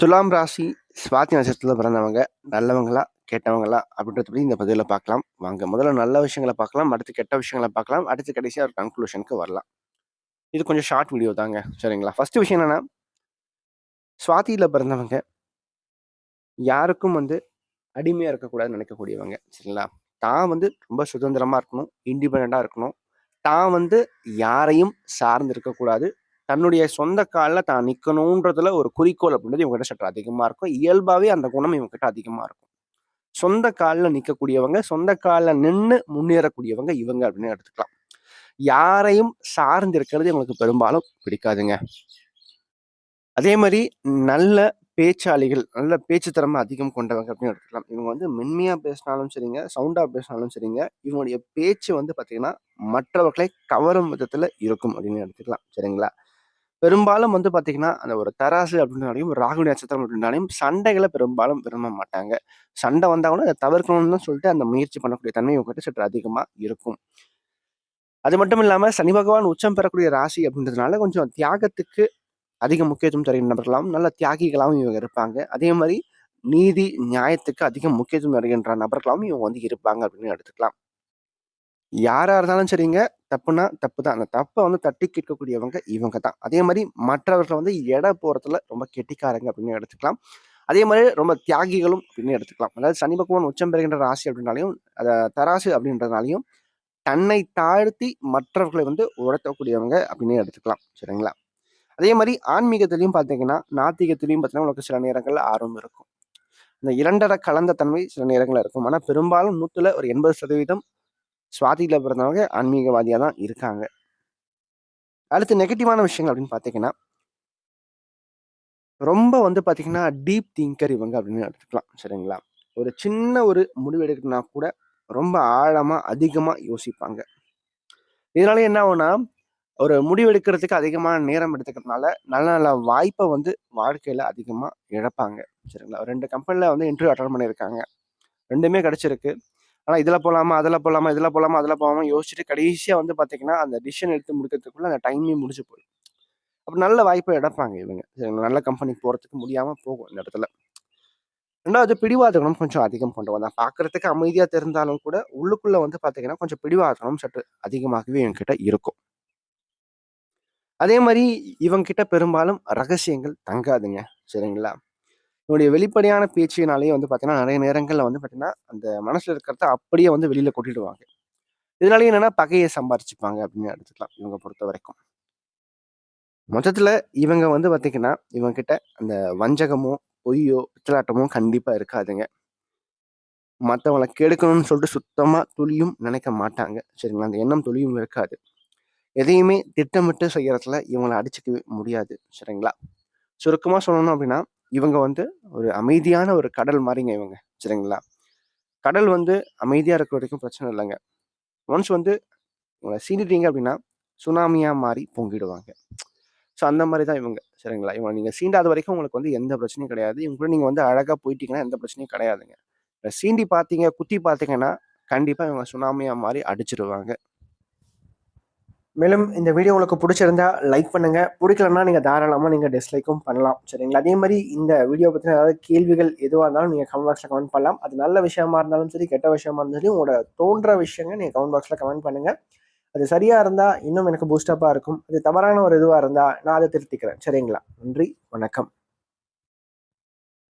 துலாம் ராசி சுவாதி நட்சத்திரத்துல பிறந்தவங்க நல்லவங்களா, கெட்டவங்களா அப்படின்றத பத்தி இந்த பதிவுல பார்க்கலாம். வாங்க முதல்ல நல்ல விஷயங்கள பார்க்கலாம். அடுத்து கெட்ட விஷயங்கள பார்க்கலாம். அடுத்து கடைசியா ஒரு கன்க்ளூஷனுக்கு வரலாம். இது கொஞ்சம் ஷார்ட் வீடியோ தாங்க. சரிங்களா? ஃபர்ஸ்ட் விஷயம் என்னன்னா, சுவாதியில பிறந்தவங்க யாருக்கும் அடிமையா இருக்கக்கூடாதுன்னு நினைக்கக்கூடியவங்க. சரிங்களா? தான் ரொம்ப சுதந்திரமா இருக்கணும். இண்டிபெண்டன்ட்டா இருக்கணும். தான் யாரையும் சார்ந்து இருக்கக்கூடாது. தன்னுடைய சொந்த கால்ல தான் நிக்கணுன்றதுல ஒரு குறிக்கோள் அப்படின்றது இவங்ககிட்ட சற்று அதிகமா இருக்கும். இயல்பாவே அந்த குணம் இவங்ககிட்ட அதிகமா இருக்கும். சொந்த கால்ல நிக்கக்கூடியவங்க, சொந்த கால்ல நின்னு முன்னேறக்கூடியவங்க இவங்க அப்படின்னு எடுத்துக்கலாம். யாரையும் சார்ந்து இருக்கிறது இவங்களுக்கு பெரும்பாலும் பிடிக்காதுங்க. அதே மாரி நல்ல பேச்சாளிகள், நல்ல பேச்சு திறமை அதிகம் கொண்டவங்க அப்படின்னு எடுத்துக்கலாம். இவங்க மென்மையா பேசினாலும் சரிங்க, சவுண்டா பேசினாலும் சரிங்க, இவங்களுடைய பேச்சு பார்த்தீங்கன்னா, மற்றவர்களை கவரும் விதத்துல இருக்கும் அப்படின்னு எடுத்துக்கலாம். சரிங்களா? பெரும்பாலும் பார்த்தீங்கன்னா, அந்த ஒரு தராசு அப்படின்னாலையும், ராகு நட்சத்திரம் அப்படின்னாலையும் சண்டைகள பெரும்பாலும் விரும்ப மாட்டாங்க. சண்டை வந்தா கூட அத தவிர்க்கணும்னு சொல்லிட்டு அந்த முயற்சி பண்ணக்கூடிய தன்மை இவங்ககிட்ட சற்று அதிகமா இருக்கும். அது மட்டும் இல்லாம சனி பகவான் உச்சம் பெறக்கூடிய ராசி அப்படின்றதுனால கொஞ்சம் தியாகத்துக்கு அதிக முக்கியத்துவம் தருகின்ற நபர்களாகவும், நல்ல தியாகிகளாகவும் இவங்க இருப்பாங்க. அதே மாரி நீதி, நியாயத்துக்கு அதிக முக்கியத்துவம் தருகின்ற நபர்களாகவும் இவங்க இருப்பாங்க அப்படின்னு எடுத்துக்கலாம். யாரா இருந்தாலும் சரிங்க, தப்புனா தப்பு தான். அந்த தப்ப தட்டி கேட்கக்கூடியவங்க இவங்க தான். அதே மாரி மற்றவர்கள எடை போடுறதுல ரொம்ப கெட்டிக்காரங்க அப்படின்னு எடுத்துக்கலாம். அதே மாரி ரொம்ப தியாகிகளும் அப்படின்னு எடுத்துக்கலாம். அதாவது சனி பகவான் உச்சம் பெறுகின்ற ராசி அப்படின்னாலையும், அத தராசு அப்படின்றதுனாலையும், தன்னை தாழ்த்தி மற்றவர்களை உயர்த்தக்கூடியவங்க அப்படின்னு எடுத்துக்கலாம். சரிங்களா? அதே மாரி ஆன்மீகத்திலயும் பார்த்தீங்கன்னா, நாத்திகத்திலயும் பார்த்தீங்கன்னா, உங்களுக்கு சில நேரங்கள்ல ஆர்வம் இருக்கும். இந்த 2 கலந்த தன்மை சில நேரங்கள்ல இருக்கும். ஆனா பெரும்பாலும் 100ல ஒரு 80% சுவாதியில பிறந்தவங்க ஆன்மீகவாதியா தான் இருக்காங்க. அடுத்து நெகட்டிவான விஷயங்கள் அப்படின்னு பார்த்தீங்கன்னா, ரொம்ப பார்த்தீங்கன்னா, டீப் திங்கர் இவங்க அப்படின்னு எடுத்துக்கலாம். சரிங்களா? ஒரு சின்ன ஒரு முடிவு எடுக்கணும்னா கூட ரொம்ப ஆழமா, அதிகமா யோசிப்பாங்க. இதனால என்ன ஆகும்னா, ஒரு முடிவு எடுக்கிறதுக்கு அதிகமான நேரம் எடுத்துக்கிறதுனால, நல்ல நல்ல வாய்ப்ப வாழ்க்கையில அதிகமா இழப்பாங்க. சரிங்களா? 2 கம்பெனில இன்டர்வியூ அட்டெண்ட் பண்ணியிருக்காங்க. 2மே கிடைச்சிருக்கு. ஆனா இதுல போலாமா, அதுல போலாமா, இதுல போலாமா, அதுல போலாமா யோசிச்சுட்டு கடைசியா பார்த்தீங்கன்னா, அந்த டிசிஷன் எடுத்து முடிக்கிறதுக்குள்ள அந்த டைமே முடிஞ்சு போயிடும். அப்ப நல்ல வாய்ப்ப இழப்பாங்க இவங்க. சரிங்களா? நல்ல கம்பெனிக்கு போறதுக்கு முடியாம போகும் இந்த இடத்துல. 2வது பிடிவாத குணம் கொஞ்சம் அதிகம் கொண்டவன் தான். பார்க்கறதுக்கு அமைதியா தெரிந்தாலும் கூட, உள்ளுக்குள்ள பார்த்தீங்கன்னா, கொஞ்சம் பிடிவாத குணம் சற்று அதிகமாகவே இவங்ககிட்ட இருக்கும். அதே மாரி இவங்கிட்ட பெரும்பாலும் ரகசியங்கள் தங்காதுங்க. சரிங்களா? இவனுடைய வெளிப்படையான பேச்சினாலேயே பார்த்தீங்கன்னா, நெறைய நேரங்கள்ல பார்த்தீங்கன்னா, அந்த மனசுல இருக்கிறத அப்படியே வெளியில கொட்டிடுவாங்க. இதனாலேயே என்னன்னா பகைய சம்பாரிச்சுப்பாங்க அப்படின்னு எடுத்துக்கலாம், இவங்க பொறுத்தவரைக்கும். மொத்தத்துல இவங்க பார்த்தீங்கன்னா, இவங்ககிட்ட அந்த வஞ்சகமோ, பொய்யோ, பித்தலாட்டமோ கண்டிப்பா இருக்காதுங்க. மத்தவங்கள கெடுக்கணும்னு சொல்லிட்டு சுத்தமா துளியும் நினைக்க மாட்டாங்க. சரிங்களா? அந்த எண்ணம் துளியும் இருக்காது. எதையுமே திட்டமிட்டு செய்யறதுல இவங்கள அடிச்சுக்கவே முடியாது. சரிங்களா? சுருக்கமா சொல்லணும் அப்படின்னா, இவங்க ஒரு அமைதியான ஒரு கடல் மாரிங்க இவங்க. சரிங்களா? கடல் அமைதியா இருக்கிற வரைக்கும் பிரச்சனை இல்லங்க. ஒன்ஸ் இவங்கள சீண்டிட்டீங்க அப்படின்னா, சுனாமியா மாறி பொங்கிடுவாங்க. ஸோ அந்த மாரி தான் இவங்க. சரிங்களா? இவங்கள நீங்க சீண்டாத வரைக்கும் உங்களுக்கு எந்த பிரச்சனையும் கிடையாது. இவங்க கூட நீங்க அழகா போயிட்டீங்கன்னா, எந்த பிரச்சனையும் கிடையாதுங்க. சீண்டி பார்த்தீங்க, குத்தி பார்த்தீங்கன்னா, கண்டிப்பா இவங்க சுனாமியா மாறி அடிச்சுருவாங்க. மேலும் இந்த வீடியோ உங்களுக்கு பிடிச்சிருந்தா லைக் பண்ணுங்க. பிடிக்கலன்னா நீங்க தாராளமா டிஸ்லைக்கும் பண்ணலாம். சரிங்களா? அதே மாரி இந்த வீடியோ பத்தின ஏதாவது கேள்விகள் எதுவா இருந்தாலும் நீங்க கமெண்ட் பாக்ஸ்ல கமெண்ட் பண்ணலாம். அது நல்ல விஷயமா இருந்தாலும் சரி, கெட்ட விஷயமா இருந்தாலும் சரி, உங்களோட தோன்ற விஷயங்கள் நீங்க கமெண்ட் பாக்ஸ்ல கமெண்ட் பண்ணுங்க. அது சரியா இருந்தா இன்னும் எனக்கு பூஸ்டப்பா இருக்கும். அது தவறான ஒரு இதுவா இருந்தா நான் அத திருத்திக்கிறேன். சரிங்களா? நன்றி, வணக்கம்.